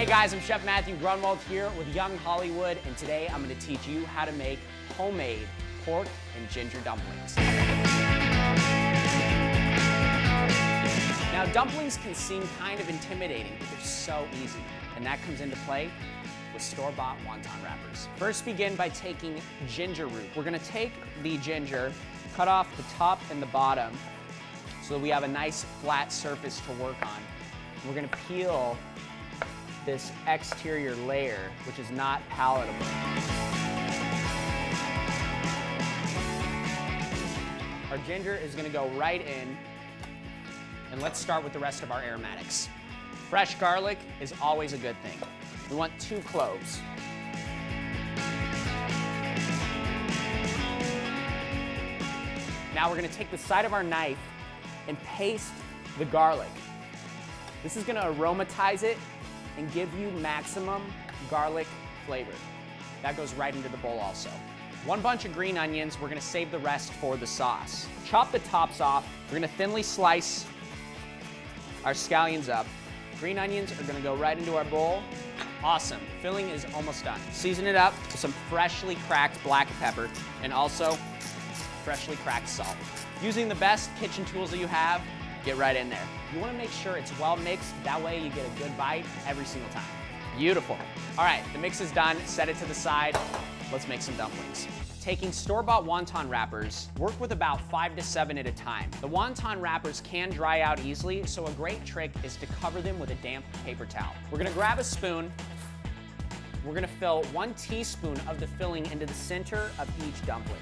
Hey guys, I'm Chef Matthew Grunwald here with Young Hollywood, and today I'm going to teach you how to make homemade pork and ginger dumplings. Now, dumplings can seem kind of intimidating, but they're so easy, and that comes into play with store-bought Wonton Wrappers. First, begin by taking ginger root. We're going to take the ginger, cut off the top and the bottom so that we have a nice flat surface to work on. We're going to peel this exterior layer, which is not palatable. Our ginger is going to go right in, and let's start with the rest of our aromatics. Fresh garlic is always a good thing. We want 2 cloves. Now we're going to take the side of our knife and paste the garlic. This is going to aromatize it and give you maximum garlic flavor. That goes right into the bowl also. 1 bunch of green onions, we're gonna save the rest for the sauce. Chop the tops off. We're gonna thinly slice our scallions up. Green onions are gonna go right into our bowl. Awesome, filling is almost done. Season it up with some freshly cracked black pepper and also freshly cracked salt. Using the best kitchen tools that you have, get right in there. You want to make sure it's well mixed, that way you get a good bite every single time. Beautiful. All right, the mix is done, set it to the side. Let's make some dumplings. Taking store-bought wonton wrappers, work with about 5 to 7 at a time. The wonton wrappers can dry out easily, so a great trick is to cover them with a damp paper towel. We're gonna grab a spoon. We're gonna fill 1 teaspoon of the filling into the center of each dumpling.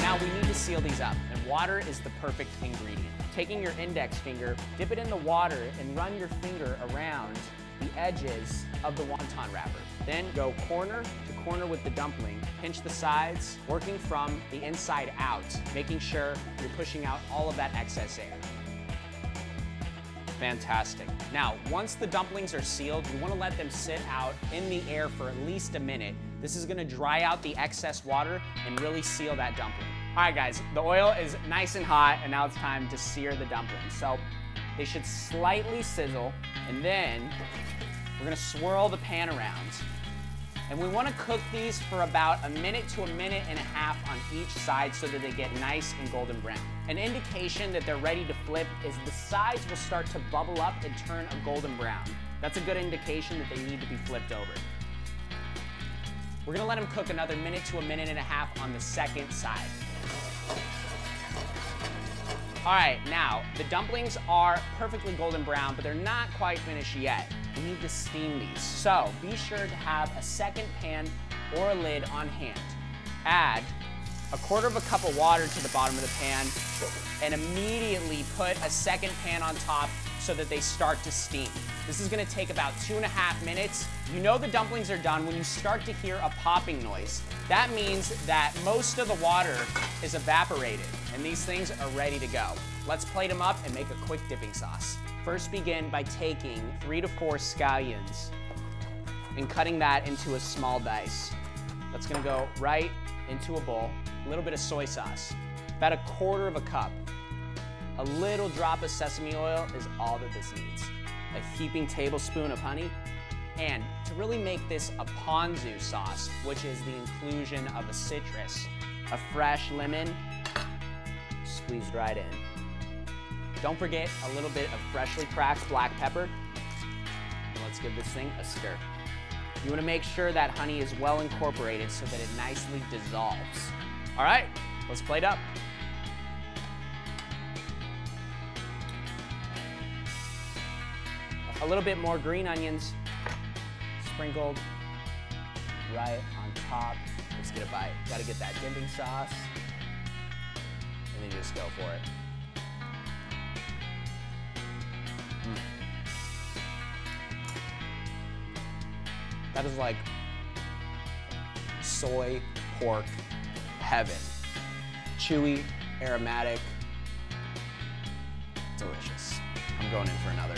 Now we need to seal these up, and water is the perfect ingredient. Taking your index finger, dip it in the water and run your finger around the edges of the wonton wrapper. Then go corner to corner with the dumpling, pinch the sides, working from the inside out, making sure you're pushing out all of that excess air. Fantastic. Now, once the dumplings are sealed, you want to let them sit out in the air for at least a minute. This is going to dry out the excess water and really seal that dumpling. All right, guys, the oil is nice and hot, and now it's time to sear the dumplings. So they should slightly sizzle, and then we're going to swirl the pan around. And we want to cook these for about 1 minute to 1.5 minutes on each side so that they get nice and golden brown. An indication that they're ready to flip is the sides will start to bubble up and turn a golden brown. That's a good indication that they need to be flipped over. We're going to let them cook another 1 minute to 1.5 minutes on the second side. All right, now the dumplings are perfectly golden brown, but they're not quite finished yet. We need to steam these. So be sure to have a second pan or a lid on hand. Add 1/4 cup of water to the bottom of the pan and immediately put a second pan on top so that they start to steam. This is gonna take about 2.5 minutes. You know the dumplings are done when you start to hear a popping noise. That means that most of the water is evaporated and these things are ready to go. Let's plate them up and make a quick dipping sauce. First, begin by taking 3 to 4 scallions and cutting that into a small dice. That's gonna go right into a bowl. A little bit of soy sauce, about 1/4 cup. A little drop of sesame oil is all that this needs. A heaping tablespoon of honey, and to really make this a ponzu sauce, which is the inclusion of a citrus, a fresh lemon squeezed right in. Don't forget a little bit of freshly cracked black pepper, and let's give this thing a stir. You want to make sure that honey is well incorporated so that it nicely dissolves. All right, let's plate up. A little bit more green onions sprinkled right on top. Let's get a bite. Got to get that dipping sauce, and then just go for it. That is like soy pork heaven. Chewy, aromatic, delicious. I'm going in for another.